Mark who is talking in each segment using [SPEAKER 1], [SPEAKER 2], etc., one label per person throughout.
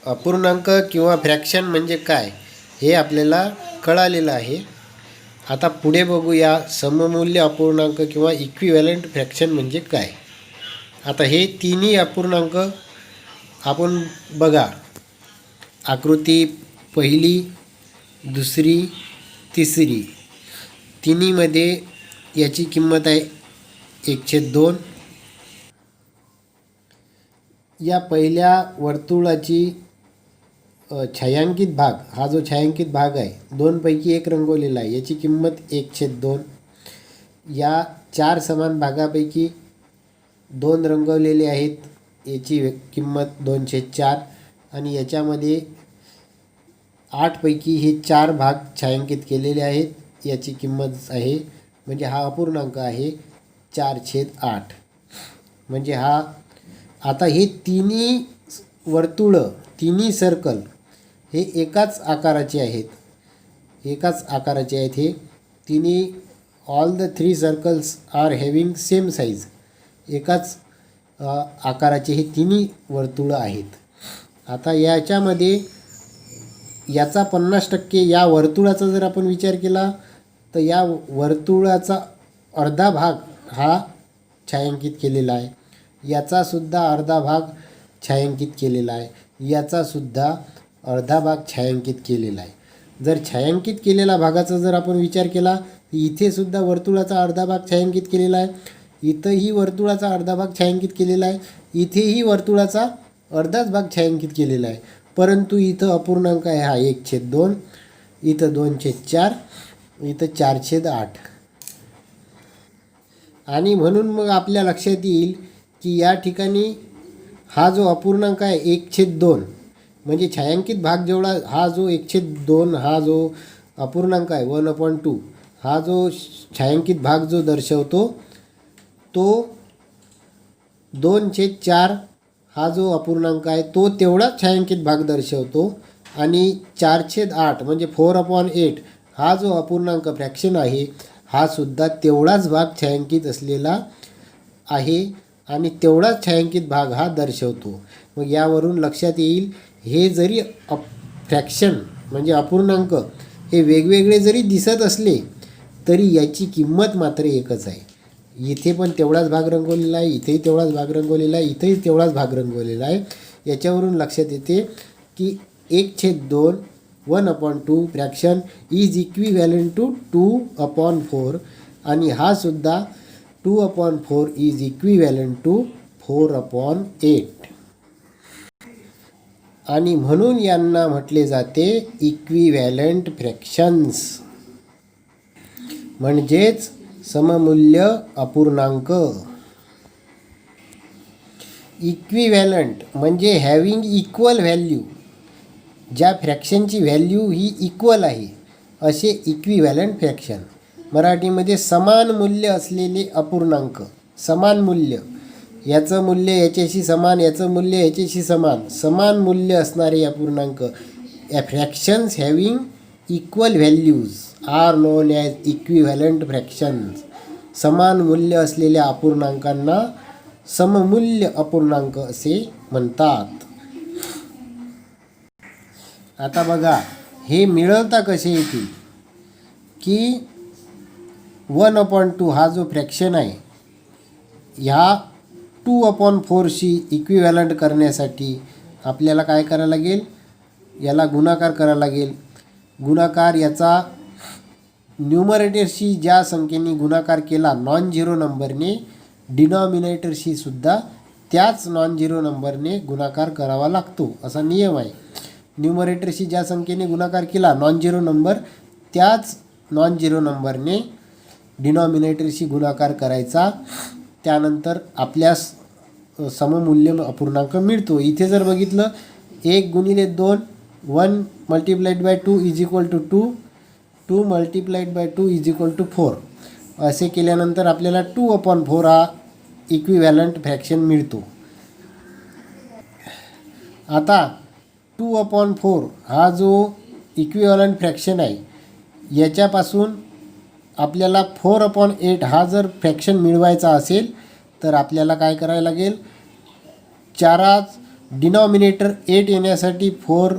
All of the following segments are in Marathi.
[SPEAKER 1] अपूर्णांक किंवा फ्रॅक्शन म्हणजे काय हे आपल्याला कळालेलं आहे. आता पुढे बघूया सममूल्य अपूर्णांक किंवा इक्विव्हॅलंट फ्रॅक्शन म्हणजे काय. आता हे तिन्ही अपूर्णांक आपण बघा, आकृती पहिली, दुसरी, तिसरी, तिन्हीमध्ये याची किंमत आहे 1/2. या पहिल्या वर्तुळाची छायांकित भाग, हा जो छायांकित भाग आहे दोनपैकी एक रंगवलेला आहे, याची किंमत 1/2. या 4 समान भागापैकी 2 रंगवलेले आहेत, याची किंमत 2/4. आणि याच्यामध्ये 8 पैकी हे 4 भाग छायांकित केलेले आहेत, याची किंमत आहे, म्हणजे हा अपूर्णांक आहे 4/8. म्हणजे हा आता हे तिन्ही वर्तुळं, तिन्ही सर्कल हे एकाच आकाराचे आहेत, हे तिन्ही all the 3 circles are having same size. एकाच आकाराचे हे तिन्ही वर्तुळं आहेत. आता याच्यामध्ये याचा 50% या वर्तुळाचा जर आपण विचार केला तर या वर्तुळाचा अर्धा भाग हा छायांकित केलेला आहे, याचासुद्धा अर्धा भाग छायांकित केलेला आहे, याचासुद्धा अर्धा भाग छायांकित केलेला आहे. जर छायांकित केलेल्या भागाचा जर आपण विचार केला तर इथेसुद्धा वर्तुळाचा अर्धा भाग छायांकित केलेला आहे, इथंही वर्तुळाचा अर्धा भाग छायांकित केलेला आहे, इथेही वर्तुळाचा अर्धाच भाग छायांकित केलेला आहे. परंतु इथं अपूर्णांक आहे हा 1/2, इथं 2/4, इथं 4/8. आणि म्हणून मग आपल्या लक्षात येईल की या ठिकाणी हा जो अपूर्णांक आहे 1/2, म्हणजे छायांकित भाग जेवढा, हा जो 1/2 हा जो अपूर्णांक आहे 1/2, हा जो छायांकित भाग जो दर्शवतो तो 2/4 हा जो अपूर्णांक आहे तो तेवढाच छायांकित भाग दर्शवतो. आणि 4/8 म्हणजे 4/8 हा जो अपूर्णांक फ्रॅक्शन आहे हा सुद्धा तेवढाच भाग छायांकित असलेला आहे आणि तेवढाच छायांकित भाग हा दर्शवतो. मग यावरून लक्षात येईल, हे जरी फ्रॅक्शन म्हणजे अपूर्णांक हे वेगवेगळे जरी दिसत असले तरी याची किंमत मात्र एकच आहे. इथे पण तेवढाच भाग रंगवलेला आहे, इथेही तेवढाच भाग रंगवलेला आहे, इथेही तेवढाच भाग रंगवलेला आहे. याच्यावरून लक्षात येते की 1/2 1/2 फ्रॅक्शन इज इक्विव्हॅलंट टू 2/4 आणि हा सुद्धा 2/4 इज इक्विव्हॅलंट टू 4/8. आणि म्हणून यांना म्हटले जाते इक्विव्हॅलंट फ्रॅक्शन्स, म्हणजेच सममूल्य अपूर्णांक. इक्विव्हॅलंट म्हणजे हॅविंग इक्वल व्हॅल्यू, ज्या फ्रॅक्शनची व्हॅल्यू ही इक्वल आहे असे इक्विव्हॅलंट फ्रॅक्शन. मराठीमध्ये समान मूल्य असलेले अपूर्णांक. समान मूल्य, याचं मूल्य याच्याशी समान, याचं मूल्य याच्याशी समान, समान मूल्य असणारे अपूर्णांक, fractions having equal values are known as equivalent fractions. समान मूल्य असलेल्या अपूर्णांकांना सममूल्य अपूर्णांक असे म्हणतात. आता बघा, हे मिळवता कसे येतील की 1/2 हा जो फ्रॅक्शन आहे ह्या 2/4शी इक्विव्हॅलंट करण्यासाठी आपल्याला काय करायला लागेल, याला गुणाकार करायला लागेल. गुणाकार याचा न्यूमरेटरशी ज्या संख्येने गुणाकार केला नॉन झिरो नंबरने, डिनॉमिनेटरशी सुद्धा त्याच नॉन झिरो नंबरने गुणाकार करावा लागतो, असा नियम आहे. न्यूमरेटरशी ज्या संख्येने गुणाकार केला नॉन झिरो नंबर, त्याच नॉन झिरो नंबरने डिनॉमिनेटरशी गुणाकार करायचा. त्यानंतर आपल्यास सममूल्य अपूर्णांक मिळतो. इथे जर बघितलं 1 × 2 1 × 2 is equal to 2, 2 × 2 is equal to 4. असे केल्यानंतर आपल्याला 2/4 हा इक्विव्हॅलंट फ्रॅक्शन मिळतो. आता 2/4 हा जो इक्विव्हॅलंट फ्रॅक्शन आहे याच्यापासून आपल्याला 4/8 हा जर फ्रॅक्शन मिळवायचा असेल तर आपल्याला काय करायला लागेल, 4 डिनॉमिनेटर 8 येण्यासाठी 4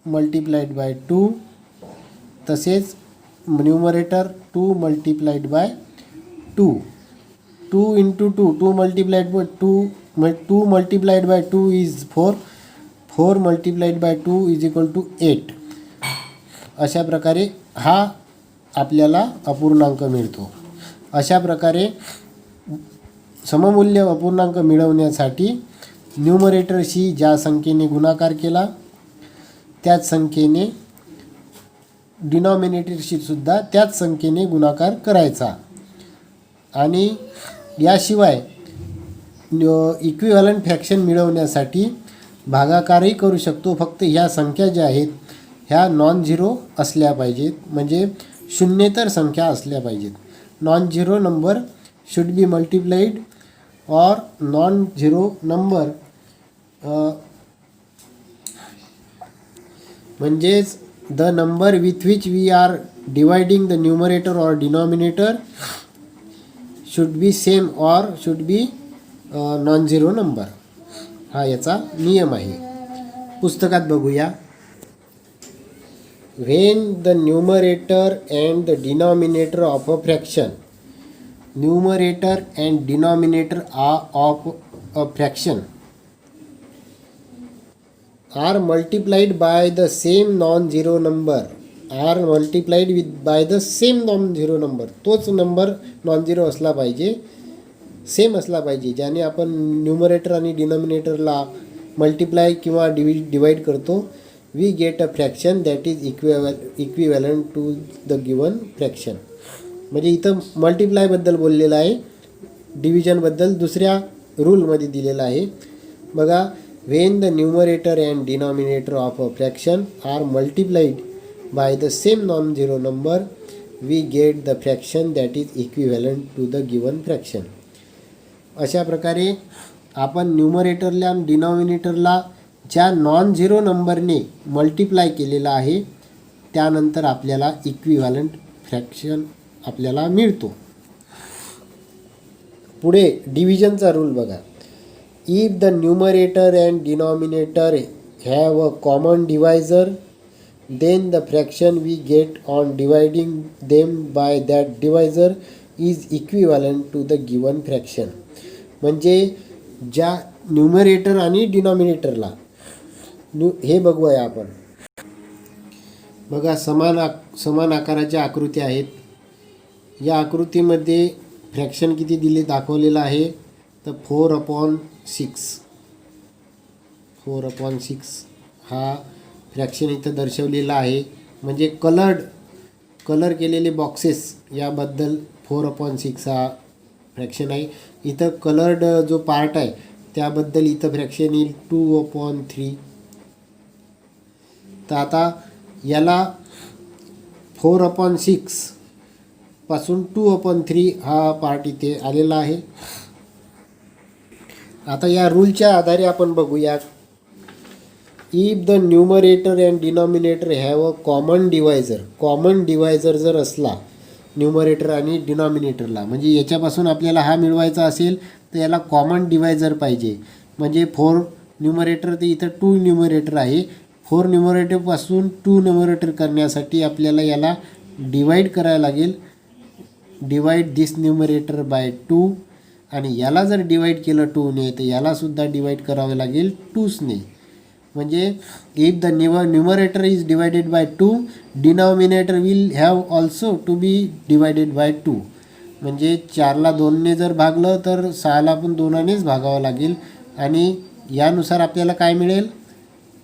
[SPEAKER 1] मल्टिप्लाइड बाय 2, तसेच numerator 2 multiplied by 2. 2 into 2, 2 multiplied by 2 multiplied by 2 is 4. 4 multiplied by 2 is equal to 8. अशा प्रकारे हा आपल्याला अपूर्णांक मिळतो. अशा प्रकारे सममूल्य अपूर्णांक मिळवण्यासाठी न्यूमरेटरशी ज्या संख्येने गुणाकार केला त्याच संख्येने डिनॉमिनेटरशी सुद्धा त्याच संख्येने गुणाकार करायचा. आणि याशिवाय इक्विव्हॅलंट फ्रॅक्शन मिळवण्यासाठी भागाकारही करू शकतो. फक्त ह्या संख्या ज्या आहेत ह्या नॉन झिरो असल्या पाहिजेत, म्हणजे शून्येतर संख्या असल्या पाहिजेत. Non zero number should be multiplied or non-zero number म्हणजेच the number with which we are dividing the numerator or denominator should be same or should be non-zero number. हा याचा नियम आहे. पुस्तकात बघूया. When the numerator and the denominator of a fraction, numerator and denominator of a fraction are multiplied by the same non-zero number, are multiplied with by the same non-zero number. तोच नंबर नॉन झिरो असला पाहिजे, सेम असला पाहिजे, ज्याने आपण न्यूमरेटर आणि डिनॉमिनेटरला मल्टिप्लाय किंवा डिवाइड करतो. We get a fraction that is equivalent to the given fraction. म्हणजे इथं मल्टिप्लायबद्दल बोललेलं आहे, डिव्हिजनबद्दल दुसऱ्या रूलमध्ये दिलेलं आहे. बघा, when the numerator and denominator of a fraction are multiplied by the same non zero number we get the fraction that is equivalent to the given fraction. अशा प्रकारे आपण न्यूमरेटरला आणि डिनॉमिनेटरला ज्या नॉन झिरो नंबरने मल्टिप्लाय केलेला आहे त्यानंतर आपल्याला इक्विव्हॅलंट फ्रॅक्शन आपल्याला मिळतो. पुढे डिव्हिजनचा रूल बघा. If the numerator and denominator have a common divisor then the fraction we get on dividing them by that divisor is equivalent to the given fraction. म्हणजे ज्या न्यूमरेटर आणि डिनॉमिनेटरला हे बघूया आपण. बघा, समान आकाराच्या आकृत्या आहेत. या आकृतीमध्ये फ्रॅक्शन किती दिले दाखवलेलं आहे तर 4/6. 4/6 हा फ्रॅक्शन इथं दर्शवलेला आहे. म्हणजे कलर केलेले बॉक्सेस याबद्दल 4/6 हा फ्रॅक्शन आहे. इथं कलर्ड जो पार्ट आहे त्याबद्दल इथं फ्रॅक्शन येईल 2/3. तर आता याला 4/6 पासून 2/3 हा पार्ट इथे आलेला आहे. आता या रूलच्या आधारे आपण बघूया. If the numerator and denominator have a common divisor जर असला न्यूमरेटर आणि डिनॉमिनेटरला, म्हणजे याच्यापासून आपल्याला हा मिळवायचा असेल तर याला कॉमन डिवायझर पाहिजे. म्हणजे 4 न्यूमरेटर तर इथं 2 न्यूमरेटर आहे. 4 न्यूमरेटरपासून 2 न्यूमरेटर करण्यासाठी आपल्याला याला डिवाईड करायला लागेल. डिवाइड दिस न्यूमरेटर बाय 2 आणि याला जर डिवाइड केलं 2ने तर यालासुद्धा डिवाइड करावं लागेल 2ने. म्हणजे if the numerator is divided by 2 denominator will have also to be divided by 2. म्हणजे 4ला 2ने जर भागलं तर 6ला पण 2नेच भागावं लागेल. आणि यानुसार आपल्याला काय मिळेल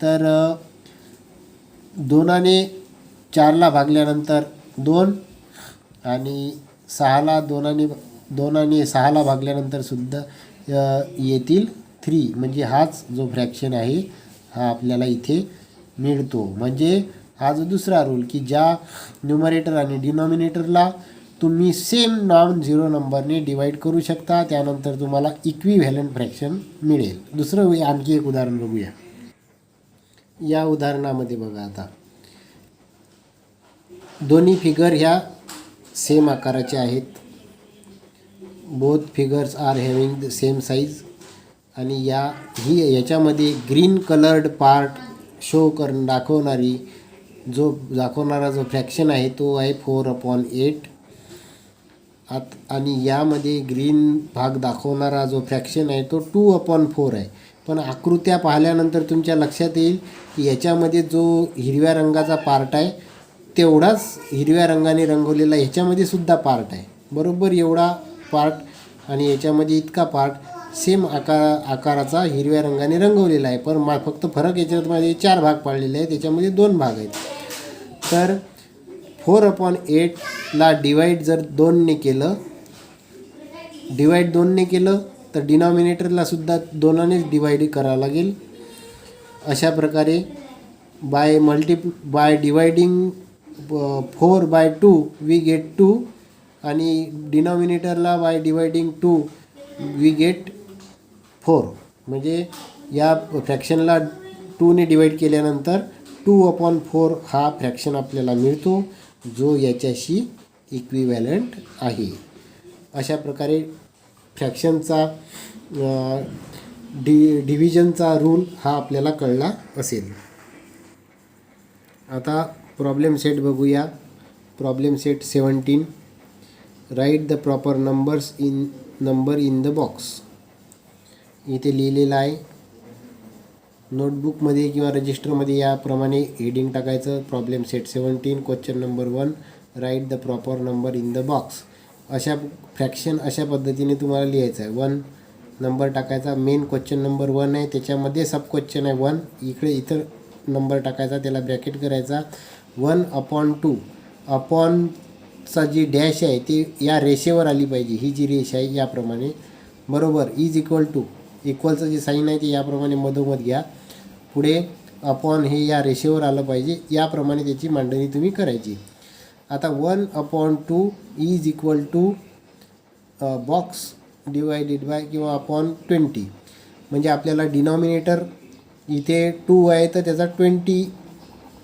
[SPEAKER 1] तर 2ने 4ला भागल्यानंतर 2 आणि 6ला 2ने 6ला भागल्यानंतर सुद्धा येतील 3. म्हणजे हाच जो फ्रॅक्शन आहे हा आपल्याला इथे मिळतो. म्हणजे हा जो दुसरा रूल की ज्या न्यूमरेटर आणि डिनॉमिनेटरला तुम्ही सेम नॉन झिरो नंबरने डिवाइड करू शकता त्यानंतर तुम्हाला इक्विव्हॅलंट फ्रॅक्शन मिळेल. दुसरं आणखी एक उदाहरण बघूया. या उदाहरणामध्ये बघा, आता दोन्ही फिगर ह्या सेम आकाराचे आहेत. Both figures are having the same size आणि याच्यामध्ये ग्रीन कलर्ड पार्ट दाखवणारा जो फ्रॅक्शन आहे तो आहे 4/8. आणि यामध्ये ग्रीन भाग दाखवणारा जो फ्रॅक्शन आहे तो 2/4 आहे. पण आकृत्या पाहिल्यानंतर तुमच्या लक्षात येईल की याच्यामध्ये जो हिरव्या रंगाचा पार्ट आहे तेवढाच हिरव्या रंगाने रंगवलेला ह्याच्यामध्ये सुद्धा पार्ट आहे. बरोबर एवढा पार्ट आणि याच्यामध्ये इतका पार्ट सेम आकाराचा हिरव्या रंगाने रंगवलेला आहे. पण फक्त फरक याच्यामध्ये 4 भाग पाडलेले आहेत, त्याच्यामध्ये 2 भाग आहेत. तर 4/8ला डिवाईड जर 2ने केलं तर डिनॉमिनेटरला सुद्धा 2नेच डिवाईड करावं लागेल. अशा प्रकारे बाय डिवायडिंग 4/2 वी गेट 2 आणि डिनॉमिनेटरला बाय डिवायडिंग 2 वी गेट 4. म्हणजे या फ्रॅक्शनला 2ने डिवाईड केल्यानंतर 2/4 हा फ्रॅक्शन आपल्याला मिळतो जो याच्याशी इक्विव्हॅलंट आहे. अशा प्रकारे फ्रॅक्शनचा डिव्हिजनचा रूल हा आपल्याला कळला असेल. आता प्रॉब्लेम सेट बघूया. Problem set 17. Write the proper number in the box. इथे लिहिलेलं आहे. नोटबुकमध्ये किंवा रजिस्टरमध्ये याप्रमाणे हेडिंग टाकायचं. Problem set 17 question number 1 write the proper number in the box. अशा फ्रॅक्शन अशा पद्धतीने तुम्हाला लिहायचं आहे. 1 नंबर टाकायचा. मेन क्वेश्चन नंबर 1 आहे, त्याच्यामध्ये सब क्वेश्चन आहे 1. इथं नंबर टाकायचा, त्याला ब्रॅकेट करायचा. 1/2 अपॉनचा जी डॅश आहे ती या रेषेवर आली पाहिजे. ही जी रेष आहे याप्रमाणे बरोबर इज इक्वल टू इक्वलचं जे साईन आहे ते याप्रमाणे मधोमध घ्या. पुढे अपॉन हे या रेषेवर आलं पाहिजे. याप्रमाणे त्याची मांडणी तुम्ही करायची. आता 1/2 is equal to box divided by किंवा अपॉन 20. म्हणजे आपल्याला डिनॉमिनेटर इथे 2 आहे तर त्याचा 20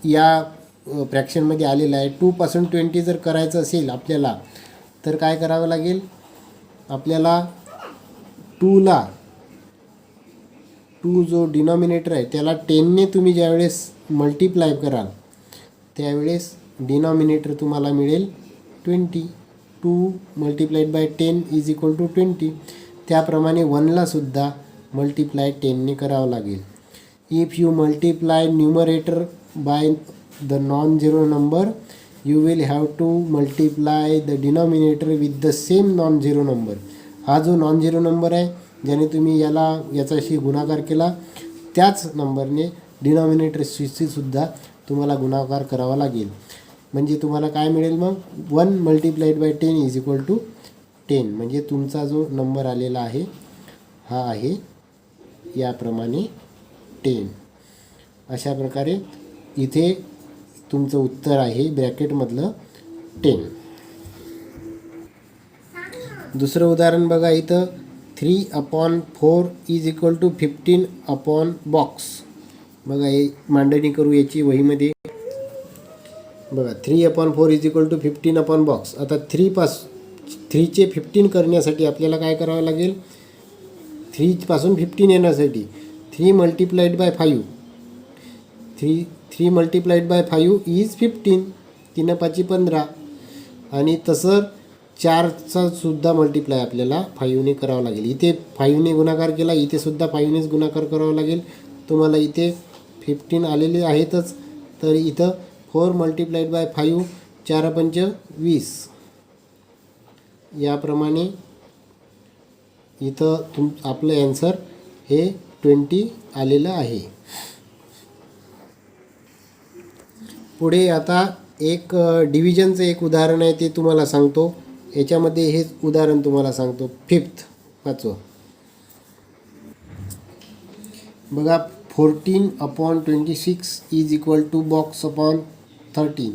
[SPEAKER 1] या फ्रॅक्शनमध्ये आलेला आहे. 2पासून 20 जर करायचं असेल आपल्याला तर काय करावं लागेल. आपल्याला 2 जो डिनॉमिनेटर आहे त्याला 10ने तुम्ही ज्यावेळेस मल्टिप्लाय कराल त्यावेळेस डिनॉमिनेटर तुम्हाला मिळेल 20. 2 multiplied by 10 is equal to 20. त्याप्रमाणे 1ला सुद्धा मल्टिप्लाय 10ने करावं लागेल. If you multiply numerator by the non zero number you will have to multiply the denominator with the same non zero number. हा जो नॉन झिरो नंबर आहे ज्याने तुम्ही याच्याशी गुणाकार केला त्याच नंबरने डिनॉमिनेटरशी सुद्धा तुम्हाला गुणाकार करावा लागेल. म्हणजे तुम्हाला काय मिळेल मग 1 multiplied by 10 is equal to 10. म्हणजे तुमचा जो नंबर आलेला आहे हा आहे याप्रमाणे 10. अशा प्रकारे इथे तुमचं उत्तर आहे ब्रॅकेटमधलं 10. दुसरं उदाहरण बघा. इथं 3/4 is equal to 15 upon box. बघा हे मांडणी करू याची वहीमध्ये. बघा 3/4 is equal to 15 upon box. आता 3चे 15 करण्यासाठी आपल्याला काय करावं लागेल. 3पासून 15 येण्यासाठी 3 multiplied by 5. 3 multiplied by 5 is 15. 3 5 15. आणि तसं 4चा सुद्धा मल्टिप्लाय आपल्याला 5ने करावं लागेल. इथे 5ने गुणाकार केला, इथे सुद्धा 5नेच गुणाकार करावा लागेल. तुम्हाला इथे 15 आलेले आहेतच. तर इथं 4 मल्टिप्लाइड बाय 5 4 5 20. याप्रमाणे इथं आपलं ॲन्सर हे 20 आलेलं आहे. पुढे आता एक डिव्हिजनचं एक उदाहरण आहे ते तुम्हाला सांगतो. याच्यामध्ये हे उदाहरण तुम्हाला सांगतो. 5th बघा. 14/26 is equal to box upon 13.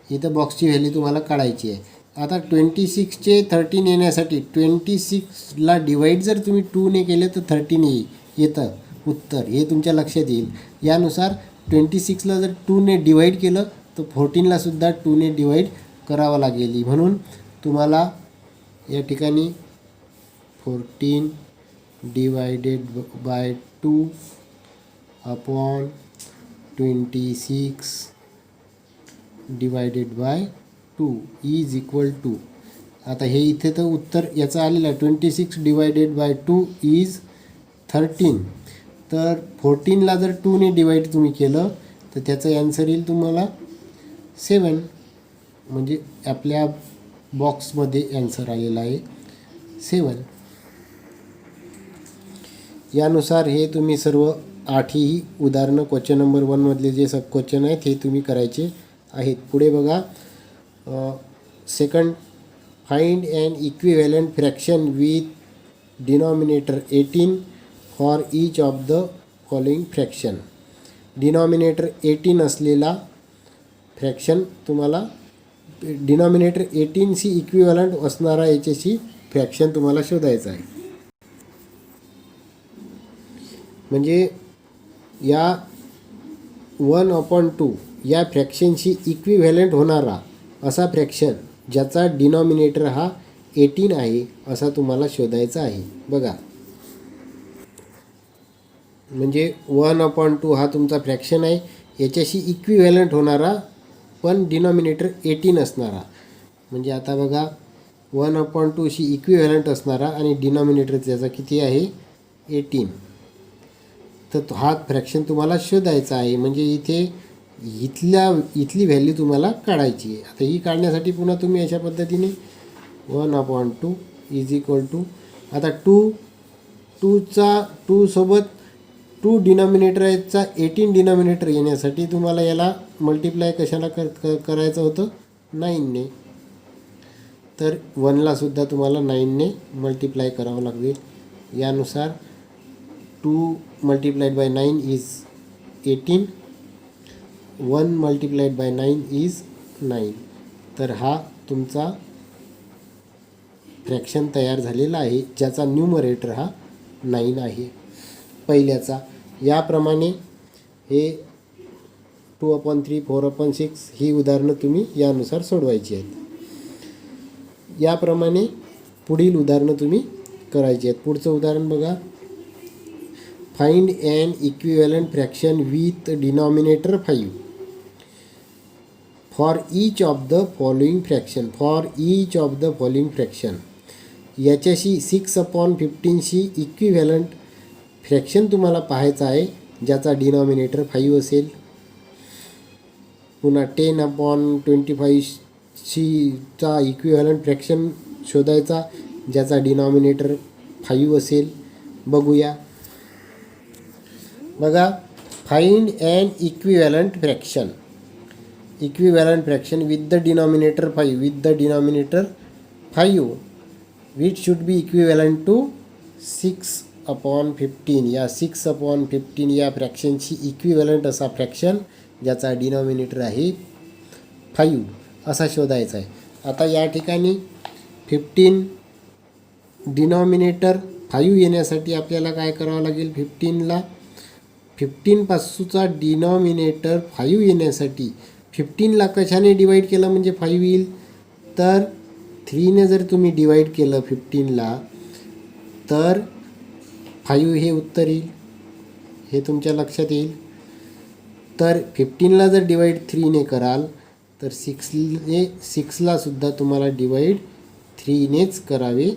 [SPEAKER 1] इथं बॉक्सची व्हॅल्यू तुम्हाला काढायची आहे. आता 26चे 13 येण्यासाठी 26ला डिवाईड जर तुम्ही 2ने केले तर 13 येतं उत्तर. हे तुमच्या लक्षात येईल. यानुसार 26ला जर 2ने डिवाईड केलं तर 14ला सुद्धा 2ने डिवाईड करावं लागेल. म्हणून तुम्हाला या ठिकाणी 14 divided by 2 upon 26 divided by 2 is equal to, आता हे इथे तर उत्तर याचं आलेलं आहे 26 डिवायडेड बाय 2 इज 13. तर 14ला जर 2ने डिवाईड तुम्ही केलं तर त्याचं ॲन्सर येईल तुम्हाला 7. म्हणजे आपल्या बॉक्समध्ये ॲन्सर आलेला आहे 7. यानुसार हे तुम्ही सर्व 8ही उदाहरणं क्वेश्चन नंबर 1मधले जे सब क्वेश्चन आहेत हे तुम्ही करायचे आहेत. पुढे बघा, second, find an equivalent fraction with denominator 18 for each of the following fraction. Denominator 18 असलेला फ्रॅक्शन तुम्हाला, डिनॉमिनेटर 18शी इक्विव्हॅलंट असणारा याच्याशी फ्रॅक्शन तुम्हाला शोधायचा आहे. म्हणजे या 1/2 या फ्रॅक्शनशी इक्विव्हॅलंट होणारा असा फ्रॅक्शन ज्याचा डिनॉमिनेटर हा 18 आहे असा तुम्हाला शोधायचा आहे. बघा, म्हणजे 1/2 हा तुमचा फ्रॅक्शन आहे, याच्याशी इक्विव्हॅलंट होणारा पण डिनॉमिनेटर 18 असणारा. म्हणजे आता बघा, 1/2शी इक्विव्हॅलंट असणारा आणि डिनॉमिनेटर त्याचा किती आहे 18. तर हा फ्रॅक्शन तुम्हाला शोधायचा आहे. म्हणजे इथली व्हॅल्यू तुम्हाला काढायची आहे. आता ही काढण्यासाठी पुन्हा तुम्ही अशा पद्धतीने 1/2 इज इक्वल टू, आता 2 सोबत 2 डिनॉमिनेटर आहेतचा 18 डिनॉमिनेटर येण्यासाठी तुम्हाला याला मल्टिप्लाय कशाला करायचं होतं 9ने. तर 1ला सुद्धा तुम्हाला 9ने मल्टिप्लाय करावं लागेल. यानुसार 2 multiplied bye 9 is 18, 1 multiplied bye 9 is 9. तर हा तुमचा फ्रॅक्शन तयार झालेला आहे ज्याचा न्यूमरेटर हा 9 आहे पहिल्याचा. याप्रमाणे हे 2/3, 4/6 ही उदाहरणं तुम्ही यानुसार सोडवायची आहेत. याप्रमाणे पुढील उदाहरणं तुम्ही करायची आहेत. पुढचं उदाहरण बघा, find an equivalent fraction with denominator 5 for each of the following fraction. For each of the following fraction याच्याशी 6/15शी इक्विव्हॅलंट फ्रॅक्शन तुम्हाला पाहायचं आहे ज्याचा डिनॉमिनेटर 5 असेल. पुन्हा 10/25चा इक्विव्हॅलंट फ्रॅक्शन शोधायचा ज्याचा डिनॉमिनेटर 5 असेल. बघूया, बघा, find an equivalent fraction. Equivalent fraction with the denominator 5, with the denominator 5 which should be equivalent to 6/15. या 6/15 या फ्रॅक्शनची इक्विव्हॅलंट असा फ्रॅक्शन ज्याचा डिनॉमिनेटर आहे 5 असा शोधायचा आहे. आता या ठिकाणी 15 डिनॉमिनेटर 5 येण्यासाठी आपल्याला काय करावं लागेल, 15 पासूनचा डिनॉमिनेटर 5 येण्यासाठी 15ला कशाने डिवाईड केलं म्हणजे 5 येईल. तर 3ने जर तुम्ही डिवाईड केलं 15ला तर 5 हे उत्तर येईल, हे तुमच्या लक्षात येईल. तर 15ला जर डिवाईड 3ने कराल तर 6ला सुद्धा तुम्हाला डिवाईड 3नेच करावे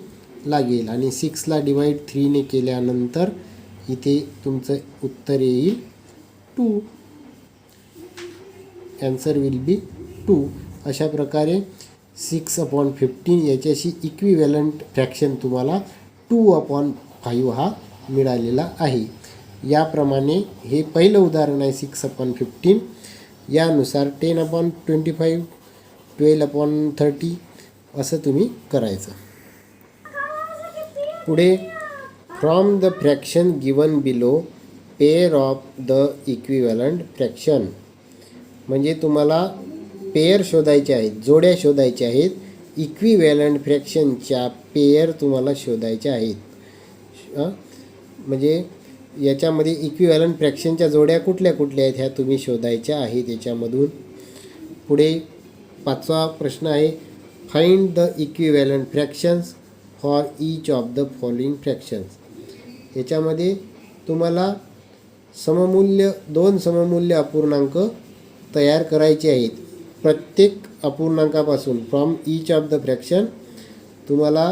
[SPEAKER 1] लागेल. आणि 6ला डिवाईड 3ने केल्यानंतर इथे तुमचं उत्तर येईल 2. Answer will be 2. अशा प्रकारे 6/15 याच्याशी इक्विव्हॅलंट फ्रॅक्शन तुम्हाला 2/5 हा मिळालेला आहे. याप्रमाणे हे पहिलं उदाहरण आहे 6/15. यानुसार 10/25, 12/30 असं तुम्ही करायचं. पुढे, from the fraction given below pair of the equivalent fraction. म्हणजे तुम्हाला पेअर शोधायचे आहेत, जोड्या शोधायच्या आहेत. इक्विव्हॅलंट फ्रॅक्शनच्या पेअर तुम्हाला शोधायच्या आहेत. म्हणजे याच्यामध्ये इक्विव्हॅलंट फ्रॅक्शनच्या जोड्या कुठल्या कुठल्या आहेत ह्या तुम्ही शोधायच्या आहेत याच्यामधून. पुढे 5वा प्रश्न आहे, find the equivalent fractions for each of the following fractions. याच्यामध्ये तुम्हाला दोन सममूल्य अपूर्णांक तयार करायचे आहेत. प्रत्येक अपूर्णांकापासून from each of the fraction तुम्हाला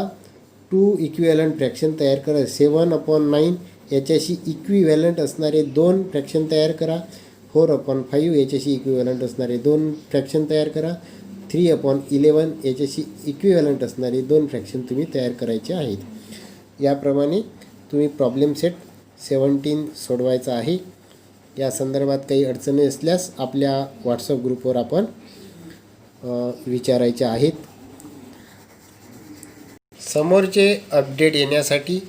[SPEAKER 1] 2 इक्विव्हॅलंट फ्रॅक्शन तयार करा. 7/9 याच्याशी इक्विव्हॅलंट असणारे 2 फ्रॅक्शन तयार करा. 4/5 याच्याशी इक्विव्हॅलंट असणारे 2 फ्रॅक्शन तयार करा. 3/11 याच्याशी इक्विव्हॅलंट असणारे 2 फ्रॅक्शन तुम्ही तयार करायचे आहेत. याप्रमाणे तुम्ही प्रॉब्लेम सेट 17 सोडवायचा आहे. या संदर्भात काही अडचणी असल्यास आपल्या व्हॉट्सअप ग्रुपवर आपण विचारायचे आहेत. समोरचे अपडेट येण्यासाठी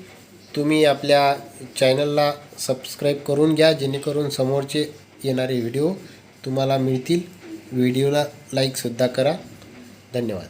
[SPEAKER 1] तुम्ही आपल्या चॅनलला सबस्क्राईब करून घ्या, जेणेकरून समोरचे येणारे व्हिडिओ तुम्हाला मिळतील. व्हिडिओला लाईकसुद्धा करा. धन्यवाद.